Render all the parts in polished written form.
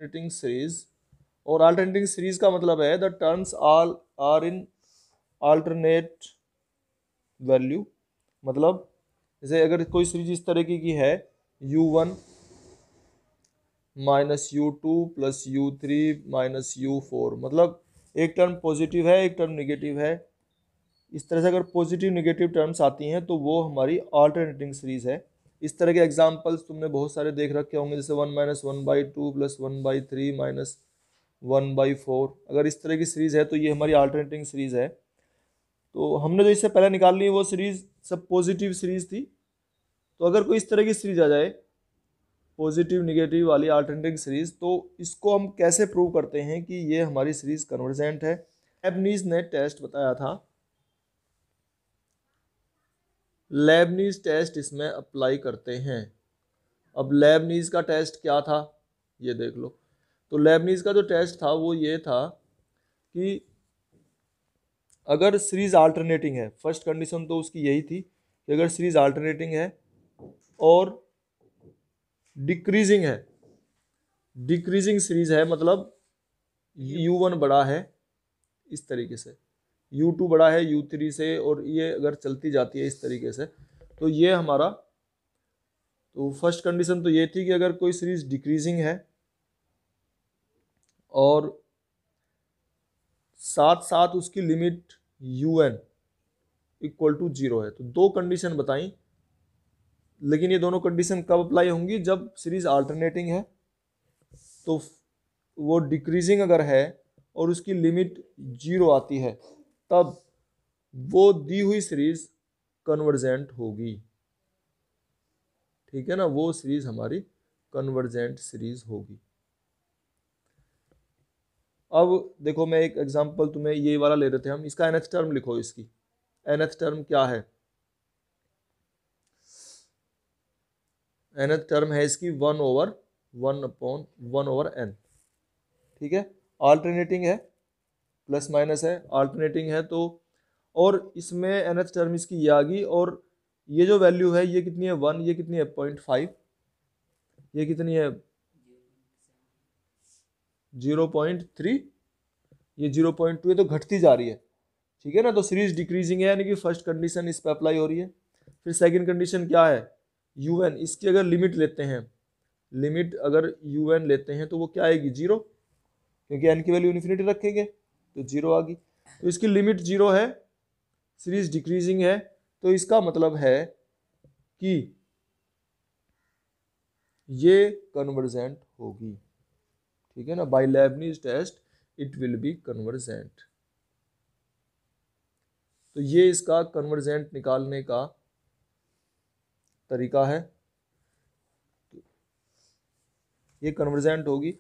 Alternating series, और alternating series का मतलब है the terms all are in alternate value. मतलब जैसे अगर कोई सीरीज इस तरीके की है u1 minus u2 plus u3 minus u4, मतलब एक टर्म पॉजिटिव है एक टर्म निगेटिव है। इस तरह से अगर पॉजिटिव निगेटिव टर्म्स आती हैं तो वो हमारी अल्टरनेटिंग सीरीज है। इस तरह के एग्जांपल्स तुमने बहुत सारे देख रखे होंगे, जैसे 1 - 1/2 प्लस 1/3 माइनस 1/4। अगर इस तरह की सीरीज है तो ये हमारी अल्टरनेटिंग सीरीज है। तो हमने जो इससे पहले निकाल ली वो सीरीज सब पॉजिटिव सीरीज थी। तो अगर कोई इस तरह की सीरीज आ जाए पॉजिटिव निगेटिव वाली अल्टरनेटिंग सीरीज, तो इसको हम कैसे प्रूव करते हैं कि ये हमारी सीरीज कन्वर्जेंट है। लेबनीज ने टेस्ट बताया था, लेबनीज टेस्ट इसमें अप्लाई करते हैं। अब लेबनीज का टेस्ट क्या था ये देख लो। तो लेबनीज का जो टेस्ट था वो ये था कि अगर सीरीज अल्टरनेटिंग है, फर्स्ट कंडीशन तो उसकी यही थी कि अगर सीरीज अल्टरनेटिंग है और डिक्रीजिंग है, डिक्रीजिंग सीरीज है मतलब u1 बड़ा है इस तरीके से, u2 बड़ा है u3 से, और ये अगर चलती जाती है इस तरीके से, तो ये हमारा, तो फर्स्ट कंडीशन तो ये थी कि अगर कोई सीरीज डिक्रीजिंग है और साथ साथ उसकी लिमिट un इक्वल टू 0 है। तो दो कंडीशन बताई, लेकिन ये दोनों कंडीशन कब अप्लाई होंगी, जब सीरीज अल्टरनेटिंग है तो वो डिक्रीजिंग अगर है और उसकी लिमिट 0 आती है, तब वो दी हुई सीरीज कन्वर्जेंट होगी। ठीक है ना, वो सीरीज हमारी कन्वर्जेंट सीरीज होगी। अब देखो मैं एक एग्जांपल तुम्हें ये वाला ले रहे थे हम, इसका nth टर्म लिखो। इसकी nth टर्म क्या है, nth टर्म है इसकी 1/1/1/n। ठीक है, अल्टरनेटिंग है, प्लस माइनस है, अल्टरनेटिंग है तो, और इसमें nth टर्म इसकी ये आ गई, और ये जो वैल्यू है ये कितनी है 1, ये कितनी है 0.5, ये कितनी है 0.3, ये 0.2 है, तो घटती जा रही है। ठीक है ना, तो सीरीज डिक्रीजिंग है, यानी कि फर्स्ट कंडीशन इस पर अप्लाई हो रही है। फिर सेकंड कंडीशन क्या है, un, इसकी अगर लिमिट लेते हैं, लिमिट अगर un लेते हैं तो वो क्या आएगी 0, क्योंकि n की वैल्यू इन्फिनिटी रखेंगे तो 0 आ गई। तो इसकी लिमिट 0 है, सीरीज डिक्रीजिंग है, तो इसका मतलब है कि ये कन्वर्जेंट होगी। ठीक है ना, by Leibniz test it will be convergent. तो ये इसका कन्वर्जेंट निकालने का तरीका है, ये कन्वर्जेंट होगी।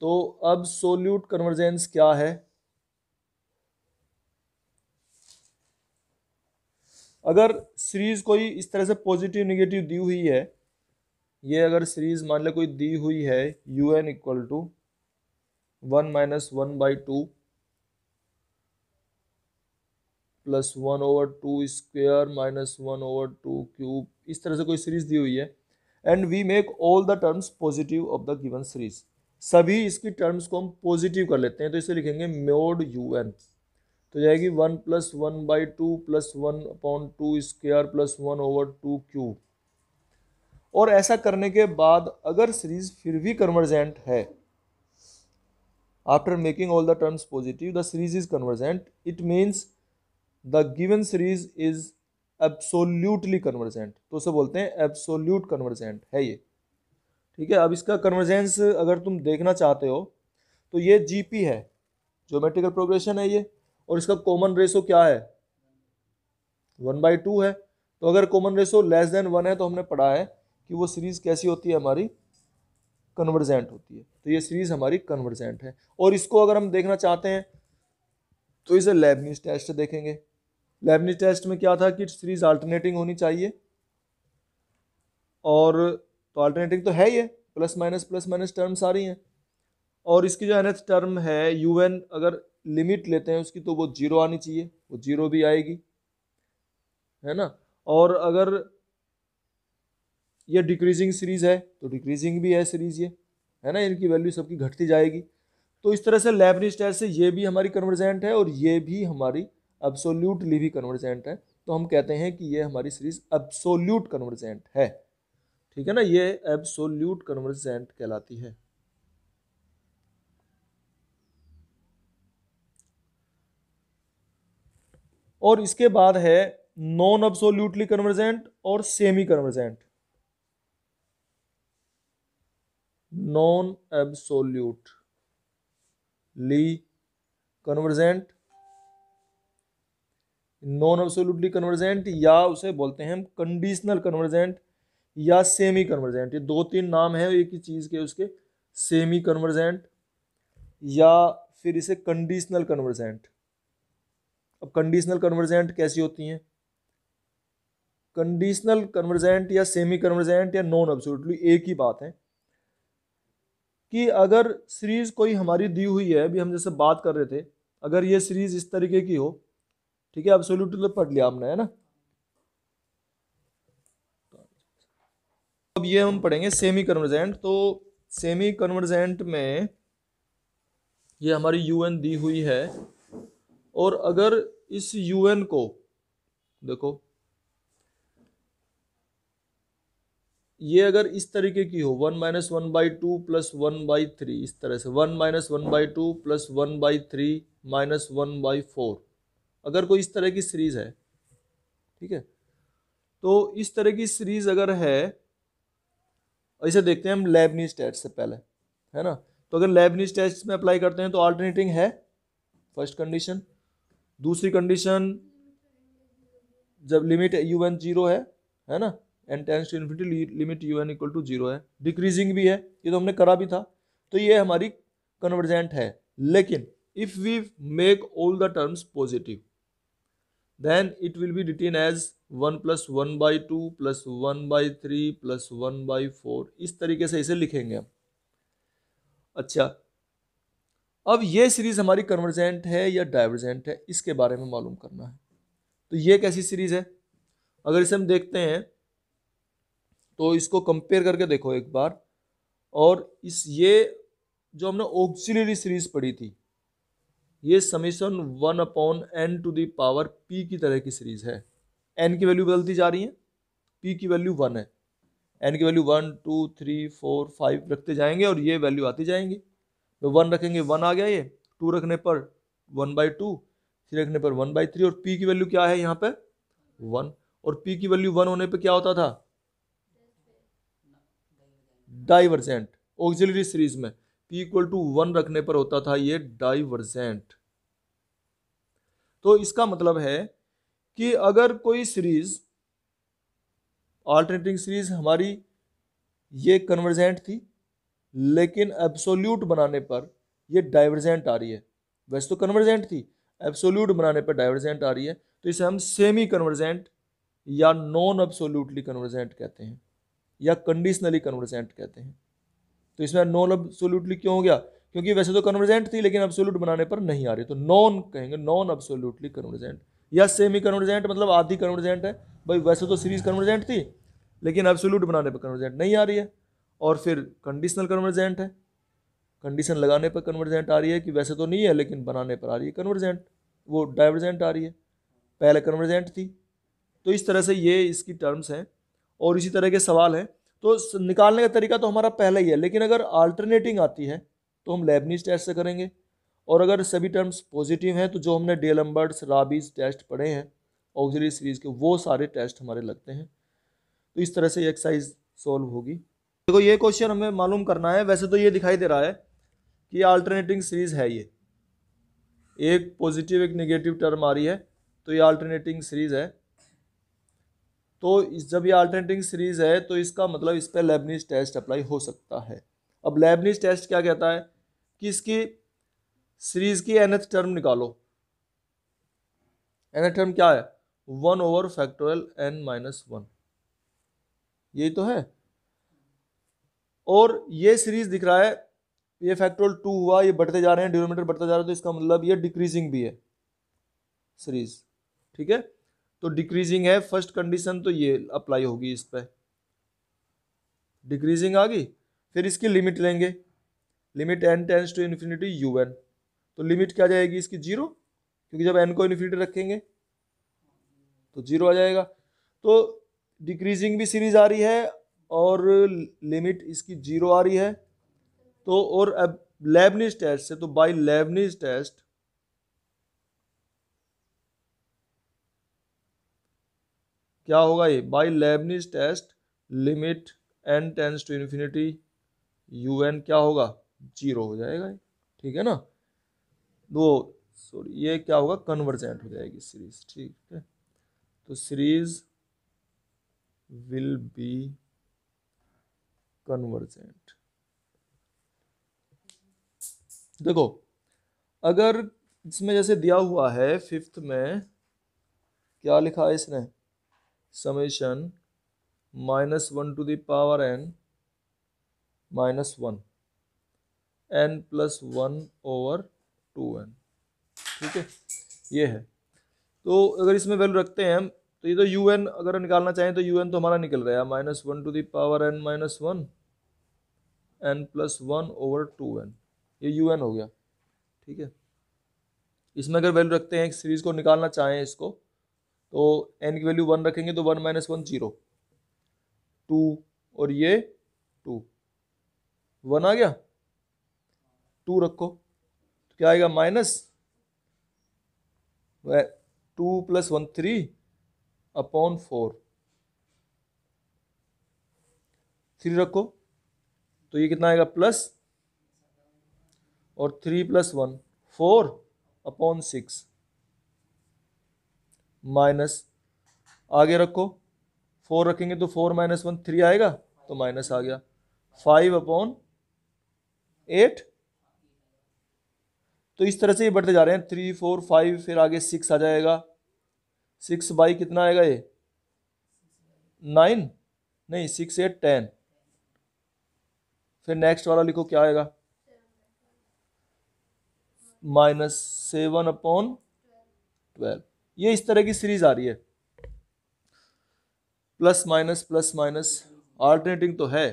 तो अब सोल्यूट कन्वर्जेंस क्या है, अगर सीरीज कोई इस तरह से पॉजिटिव निगेटिव दी हुई है, ये अगर सीरीज मान लो कोई दी हुई है un equal to 1 - 1/2 plus 1/2 minus 1/2 इस तरह से कोई सीरीज दी हुई है, and we make all the terms positive of the given series, सभी इसकी टर्म्स को हम पॉजिटिव कर लेते हैं, तो इसे लिखेंगे मोड un, तो जाएगी 1 + 1/2 प्लस 1/2 प्लस 1/2। और ऐसा करने के बाद अगर सीरीज फिर भी कन्वर्जेंट है, after making all the terms positive the series is convergent, it means the given series is absolutely convergent, तो उसे बोलते हैं एब्सोल्यूट कन्वर्जेंट है ये। ठीक है, अब इसका कन्वर्जेंस अगर तुम देखना चाहते हो तो ये जीपी है, ज्योमेट्रिकल प्रोग्रेशन है ये, और इसका कॉमन रेशो क्या है 1/2 है। तो अगर कॉमन रेशो लेस देन 1 है तो हमने पढ़ा है कि वो सीरीज कैसी होती है हमारी, कन्वर्जेंट होती है। तो ये सीरीज हमारी कन्वर्जेंट है, और इसको अगर हम देखना चाहते हैं तो इसे लेबनीज टेस्ट देखेंगे। लेबनीज टेस्ट में क्या था कि सीरीज अल्टरनेटिंग होनी चाहिए, और तो अल्टरनेटिंग तो है ये, प्लस माइनस टर्म्स आ रही हैं, और इसकी जो nth टर्म है un अगर लिमिट लेते हैं उसकी तो वो 0 आनी चाहिए, वो 0 भी आएगी, है ना। और अगर ये डिक्रीजिंग सीरीज है तो डिक्रीजिंग भी है सीरीज ये, है ना, इनकी वैल्यू सबकी घटती जाएगी। तो इस तरह से लेबनिज टेस्ट से ये भी हमारी कन्वर्जेंट है और ये भी हमारी एब्सोल्यूटली भी कन्वर्जेंट है। तो हम कहते हैं कि ये हमारी सीरीज एब्सोल्यूट कन्वर्जेंट है, ठीक है ना, ये एब्सोल्यूट कन्वर्जेंट कहलाती है। और इसके बाद है नॉन एब्सोल्यूटली कन्वर्जेंट और semi convergent. Non absolutely convergent, non absolutely convergent या उसे बोलते हैं हम कंडीशनल कन्वर्जेंट या सेमी कन्वर्जेंट। ये दो तीन नाम है एक ही चीज़ के उसके, सेमी कन्वर्जेंट या फिर इसे कंडीशनल कन्वर्जेंट। अब कंडीशनल कन्वर्जेंट कैसी होती हैं? कंडीशनल कन्वर्जेंट या सेमी कन्वर्जेंट या नॉन एब्सोल्युटली एक ही बात है कि अगर सीरीज कोई हमारी दी हुई है, अभी हम जैसे बात कर रहे थे, अगर ये सीरीज इस तरीके की हो, ठीक है, एब्सोल्युटली तो पढ़ लिया हमने, है ना। अब ये हम पढ़ेंगे सेमी कन्वर्जेंट। तो सेमी कन्वर्जेंट में ये हमारी यूएन दी हुई है और अगर इस यूएन को देखो, ये अगर इस तरीके की हो 1 - 1/2 + 1/3, इस तरह से 1 - 1/2 + 1/3 - 1/4, अगर कोई इस तरह की सीरीज है, ठीक है, तो इस तरह की सीरीज अगर है, इसे देखते हैं हम लेबनिज टेस्ट से पहले, है ना। तो अगर लेबनिज टेस्ट में अप्लाई करते हैं तो अल्टरनेटिंग है फर्स्ट कंडीशन। दूसरी कंडीशन जब लिमिट un 0 है ना, n tends to infinity, limit un = 0 है। डिक्रीजिंग भी है, ये तो हमने करा भी था, तो ये हमारी कन्वर्जेंट है। लेकिन if we make all the terms positive then it will be written as 1 + 1/2 + 1/3 + 1/4, इस तरीके से इसे लिखेंगे हम। अच्छा, अब ये सीरीज हमारी कन्वर्जेंट है या डाइवर्जेंट है, इसके बारे में मालूम करना है। तो ये कैसी सीरीज है, अगर इसे हम देखते हैं तो इसको कंपेयर करके देखो एक बार। और इस ये जो हमने ऑक्सिलरी सीरीज पढ़ी थी, ये समीशन 1/n⁴ p की तरह की सीरीज है। n की वैल्यू बदलती जा रही है, p की वैल्यू 1 है, n की वैल्यू 1 2 3 4 5 रखते जाएंगे और ये वैल्यू आती जाएंगी। तो 1 रखेंगे 1 आ गया, ये 2 रखने पर 1/2, 3 रखने पर 1/3, और p की वैल्यू क्या है यहाँ पे 1, और p की वैल्यू 1 होने पे क्या होता था, डाइवर्जेंट। ऑक्सिलरी सीरीज में p = 1 रखने पर होता था ये डाइवर्जेंट। तो इसका मतलब है कि अगर कोई सीरीज, अल्टरनेटिंग सीरीज हमारी ये कन्वर्जेंट थी, लेकिन एब्सोल्यूट बनाने पर ये डाइवर्जेंट आ रही है, वैसे तो कन्वर्जेंट थी, एब्सोल्यूट बनाने पर डाइवर्जेंट आ रही है, तो इसे हम सेमी कन्वर्जेंट या नॉन एब्सोल्यूटली कन्वर्जेंट कहते हैं या कंडीशनली कन्वर्जेंट कहते हैं। तो इसमें नॉन एब्सोल्यूटली क्यों हो गया, क्योंकि वैसे तो कन्वर्जेंट थी लेकिन एब्सोल्यूट बनाने पर नहीं आ रही, तो नॉन कहेंगे, नॉन एब्सोल्यूटली कन्वर्जेंट या सेमी कन्वर्जेंट, मतलब आधी कन्वर्जेंट है भाई, वैसे तो सीरीज कन्वर्जेंट थी लेकिन एब्सोल्यूट बनाने पर कन्वर्जेंट नहीं आ रही है। और फिर कंडीशनल कन्वर्जेंट है, कंडीशन लगाने पर कन्वर्जेंट आ रही है कि वैसे तो नहीं है लेकिन बनाने पर आ रही है कन्वर्जेंट, वो डाइवर्जेंट आ रही है, पहले कन्वर्जेंट थी। तो इस तरह से ये इसकी टर्म्स हैं और इसी तरह के सवाल हैं। तो निकालने का तरीका तो हमारा पहला ही है, लेकिन अगर अल्टरनेटिंग आती है तो हम लेबनिज टेस्ट से करेंगे, और अगर सभी टर्म्स पॉजिटिव हैं तो जो हमने डीएलम्बर्ट्स राबीज टेस्ट पढ़े हैं ऑक्सिलरी सीरीज के, वो सारे टेस्ट हमारे लगते हैं। तो इस तरह से एक्सरसाइज सॉल्व होगी। देखो ये क्वेश्चन हमें मालूम करना है, वैसे तो ये दिखाई दे रहा है कि अल्टरनेटिंग सीरीज है, ये एक पॉजिटिव एक नेगेटिव टर्म आ रही है, तो ये अल्टरनेटिंग सीरीज है। तो जब ये अल्टरनेटिंग सीरीज है तो इसका मतलब इस पर लेबनिज टेस्ट अप्लाई हो सकता है। अब लेबनिज टेस्ट क्या कहता है कि इसकी सीरीज की nth टर्म निकालो। nth टर्म क्या है, 1/n-1, यही तो है। और ये सीरीज दिख रहा है, ये फैक्टोरियल 2 हुआ, ये बढ़ते जा रहे हैं, डिनोमिनेटर बढ़ता जा रहा है, तो इसका मतलब ये डिक्रीजिंग भी है सीरीज, ठीक है। तो डिक्रीजिंग है, फर्स्ट कंडीशन तो ये अप्लाई होगी इस पर। डिक्रीजिंग आ गई। फिर इसकी लिमिट लेंगे, limit n tends to infinity un, तो लिमिट क्या जाएगी इसकी 0, क्योंकि जब n को इन्फिनिटी रखेंगे तो 0 आ जाएगा। तो डिक्रीजिंग भी सीरीज आ रही है और लिमिट इसकी 0 आ रही है। तो और अब लेबनिज टेस्ट से, तो बाय लेबनिज टेस्ट क्या होगा, ये by Leibniz test limit n tends to infinity un क्या होगा, 0 हो जाएगा, ठीक है ना। वो सॉरी ये क्या होगा, कन्वर्जेंट हो जाएगी सीरीज, ठीक है। तो सीरीज विल बी कन्वर्जेंट। देखो अगर इसमें जैसे दिया हुआ है फिफ्थ में, क्या लिखा है इसने, summation -1 to the power n -1 n plus 1 over 2n, ठीक है, ये है। तो अगर इसमें वैल्यू रखते हैं हम, तो ये तो un अगर निकालना चाहें तो un तो हमारा निकल रहा है -1 to the power n -1 n plus 1 over 2n, ये un हो गया, ठीक है। इसमें अगर वैल्यू रखते हैं सीरीज को निकालना चाहें इसको, तो n की वैल्यू 1 रखेंगे तो 1 - 1 0, 2 और ये 2, 1 आ गया, 2 रखो तो क्या आएगा -2 + 1 3/4, 3 रखो तो ये कितना आएगा प्लस, और 3 + 1 4/6, माइनस, आगे रखो 4 रखेंगे तो 4 - 1 3 आएगा, तो माइनस आ गया 5/8। तो इस तरह से ये बढ़ते जा रहे हैं, 3 4 5, फिर आगे 6 आ जाएगा, 6 बाई कितना आएगा ये 9, नहीं 6 8 10, फिर नेक्स्ट वाला लिखो क्या आएगा -7/12। ये इस तरह की सीरीज आ रही है, प्लस माइनस अल्टरनेटिंग तो है,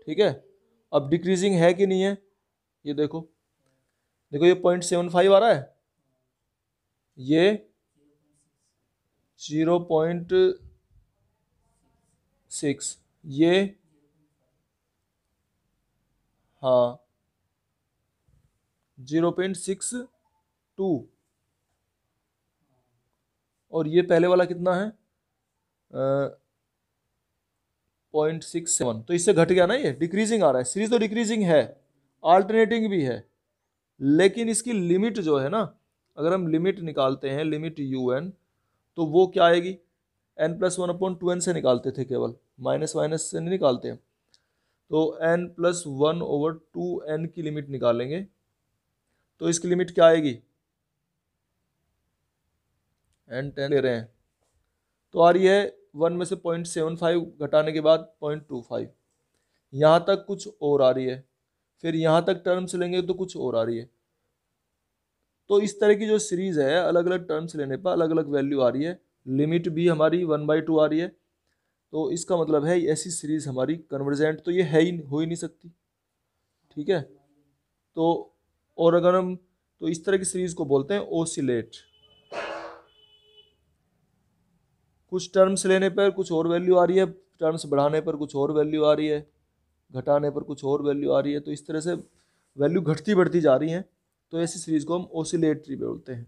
ठीक है। अब डिक्रीजिंग है कि नहीं है, ये देखो, देखो ये 0.75 आ रहा है, ये 0.6, ये हाँ 0.62, और ये पहले वाला कितना है 0.67, तो इससे घट गया ना, ये डिक्रीजिंग आ रहा है, सीरीज तो डिक्रीजिंग है, अल्टरनेटिंग भी है, लेकिन इसकी लिमिट जो है ना, अगर हम लिमिट निकालते हैं लिमिट un, तो वो क्या आएगी, n+1/2n से निकालते थे केवल, माइनस माइनस से नहीं निकालते हैं। तो n+1/2n की लिमिट निकालेंगे तो इसकी लिमिट क्या आएगी, n10 ले रहे हैं तो आ रही है 1 में से 0.75 घटाने के बाद 0.25, यहाँ तक कुछ और आ रही है, फिर यहाँ तक टर्म्स लेंगे तो कुछ और आ रही है। तो इस तरह की जो सीरीज है, अलग अलग टर्म्स लेने पर अलग अलग वैल्यू आ रही है, लिमिट भी हमारी 1/2 आ रही है, तो इसका मतलब है ऐसी सीरीज हमारी कन्वर्जेंट तो ये है ही, हो ही नहीं सकती, ठीक है। तो और अगर हम, तो इस तरह की सीरीज को बोलते हैं ओसिलेट, कुछ टर्म्स लेने पर कुछ और वैल्यू आ रही है, टर्म्स बढ़ाने पर कुछ और वैल्यू आ रही है, घटाने पर कुछ और वैल्यू आ रही है, तो इस तरह से वैल्यू घटती बढ़ती जा रही हैं, तो ऐसी सीरीज को हम ओसिलेटरी बोलते हैं।